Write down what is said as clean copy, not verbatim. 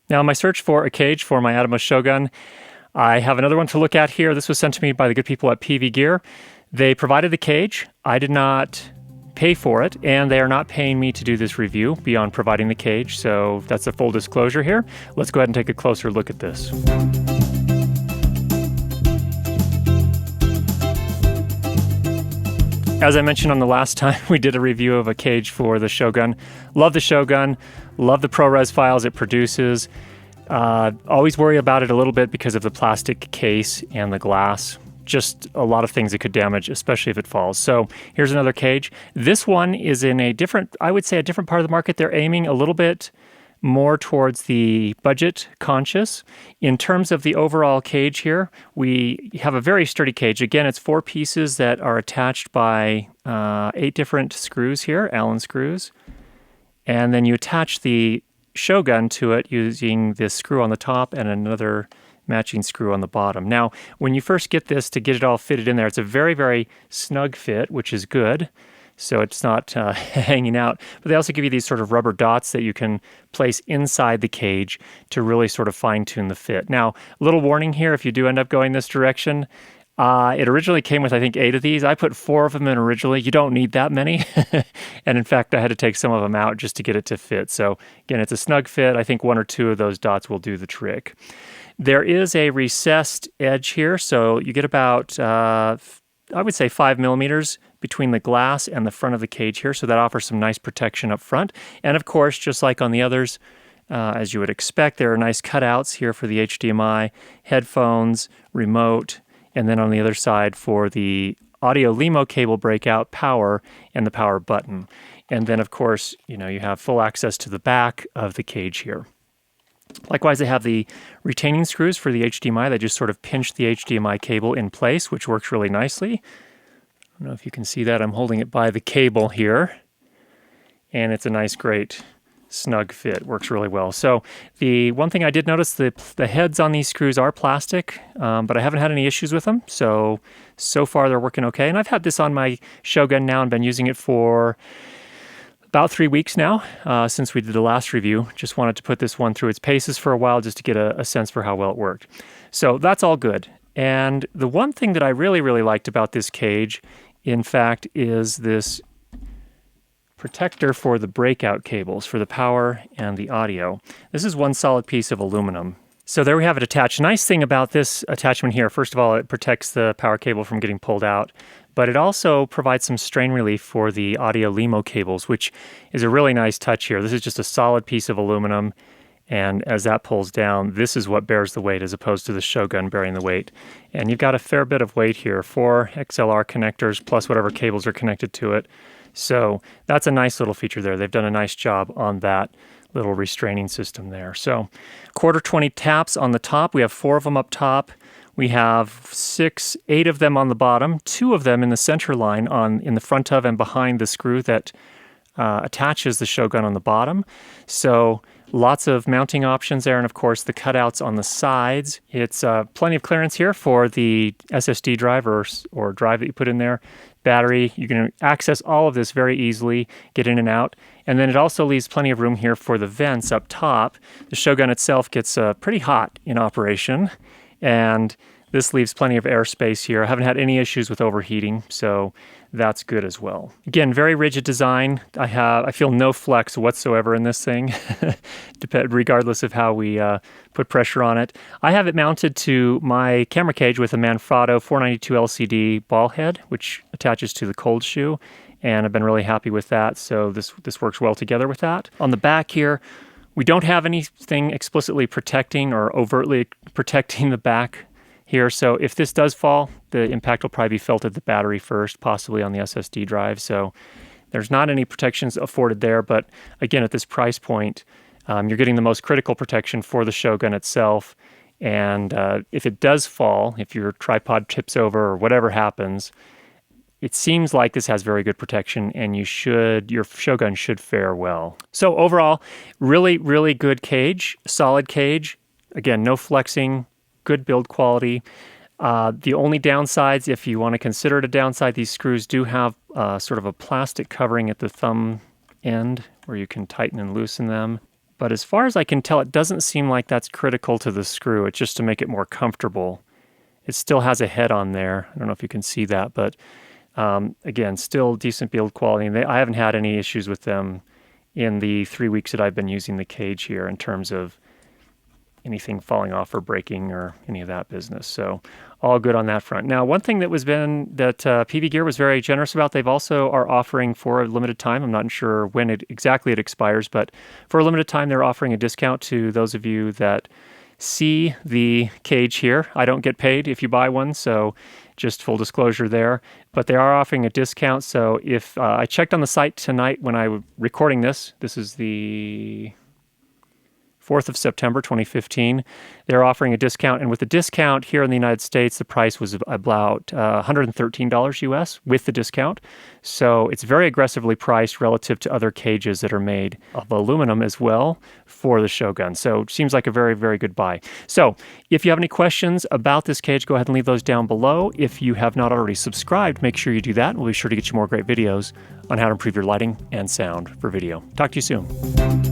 Now, in my search for a cage for my Atomos Shogun, I have another one to look at here. This was sent to me by the good people at PV Gear. They provided the cage. I did not pay for it, and they are not paying me to do this review beyond providing the cage, so that's a full disclosure here. Let's go ahead and take a closer look at this. As I mentioned on the last time we did a review of a cage for the Shogun, love the Shogun, love the ProRes files it produces. Always worry about it a little bit because of the plastic case and the glass. Just a lot of things it could damage, especially if it falls. So here's another cage. This one is in a different, I would say a different part of the market. They're aiming a little bit more towards the budget conscious. In terms of the overall cage here, we have a very sturdy cage. Again, it's 4 pieces that are attached by 8 different screws here, Allen screws. And then you attach the Shogun to it using this screw on the top and another matching screw on the bottom. Now, when you first get this to get it all fitted in there, it's a very, very snug fit, which is good. So it's not hanging out. But they also give you these sort of rubber dots that you can place inside the cage to really sort of fine-tune the fit. Now, a little warning here, if you do end up going this direction, it originally came with, I think, 8 of these. I put 4 of them in originally. You don't need that many. And in fact, I had to take some of them out just to get it to fit. So again, it's a snug fit. I think 1 or 2 of those dots will do the trick. There is a recessed edge here. So you get about, I would say 5 millimeters between the glass and the front of the cage here. So that offers some nice protection up front. And of course, just like on the others, as you would expect, there are nice cutouts here for the HDMI, headphones, remote, and then on the other side for the audio Lemo cable breakout, power, and the power button. And then, of course, you have full access to the back of the cage here. Likewise, they have the retaining screws for the HDMI. They just sort of pinch the HDMI cable in place, which works really nicely. I don't know if you can see that. I'm holding it by the cable here. And it's a nice, great, snug fit. Works really well. So the one thing I did notice, the heads on these screws are plastic, but I haven't had any issues with them. So far they're working okay. And I've had this on my Shogun now and been using it for about 3 weeks now, since we did the last review. Just wanted to put this one through its paces for a while just to get a sense for how well it worked. So that's all good. And the one thing that I really, really liked about this cage, in fact, is this protector for the breakout cables for the power and the audio. This is one solid piece of aluminum. So there we have it attached. Nice thing about this attachment here, first of all, it protects the power cable from getting pulled out, but it also provides some strain relief for the audio Lemo cables, which is a really nice touch here. This is just a solid piece of aluminum, and as that pulls down, this is what bears the weight as opposed to the Shogun bearing the weight. And you've got a fair bit of weight here, 4 XLR connectors plus whatever cables are connected to it. So that's a nice little feature there. They've done a nice job on that little restraining system there. So 1/4-20 taps on the top. We have 4 of them up top. We have 8 of them on the bottom, 2 of them in the center line in the front of and behind the screw that attaches the Shogun on the bottom. So lots of mounting options there, and of course the cutouts on the sides. It's plenty of clearance here for the SSD drive or drive that you put in there. Battery, you can access all of this very easily, get in and out. And then it also leaves plenty of room here for the vents up top. The Shogun itself gets pretty hot in operation, and this leaves plenty of airspace here. I haven't had any issues with overheating, so that's good as well. Again, very rigid design. I feel no flex whatsoever in this thing, regardless of how we put pressure on it. I have it mounted to my camera cage with a Manfrotto 492 LCD ball head, which attaches to the cold shoe, and I've been really happy with that, so this works well together with that. On the back here, we don't have anything explicitly protecting or overtly protecting the back here, so if this does fall, the impact will probably be felt at the battery first, possibly on the SSD drive, so there's not any protections afforded there, but again, at this price point, you're getting the most critical protection for the Shogun itself, and if it does fall, if your tripod tips over or whatever happens, it seems like this has very good protection, and your Shogun should fare well. So overall, really, really good cage, solid cage. Again, no flexing, good build quality. The only downsides, if you want to consider it a downside, these screws do have sort of a plastic covering at the thumb end where you can tighten and loosen them. But as far as I can tell, it doesn't seem like that's critical to the screw. It's just to make it more comfortable. It still has a head on there. I don't know if you can see that, but again, still decent build quality. And I haven't had any issues with them in the 3 weeks that I've been using the cage here in terms of anything falling off or breaking or any of that business. So all good on that front. Now, one thing that PV Gear was very generous about, they've also are offering for a limited time. I'm not sure when exactly it expires, but for a limited time, they're offering a discount to those of you that see the cage here. I don't get paid if you buy one, so just full disclosure there. But they are offering a discount. So if I checked on the site tonight when I was recording this is the 4th of September 2015, they're offering a discount. And with the discount here in the United States, the price was about $113 US with the discount. So it's very aggressively priced relative to other cages that are made of aluminum as well for the Shogun. So it seems like a very, very good buy. So if you have any questions about this cage, go ahead and leave those down below. If you have not already subscribed, make sure you do that. We'll be sure to get you more great videos on how to improve your lighting and sound for video. Talk to you soon.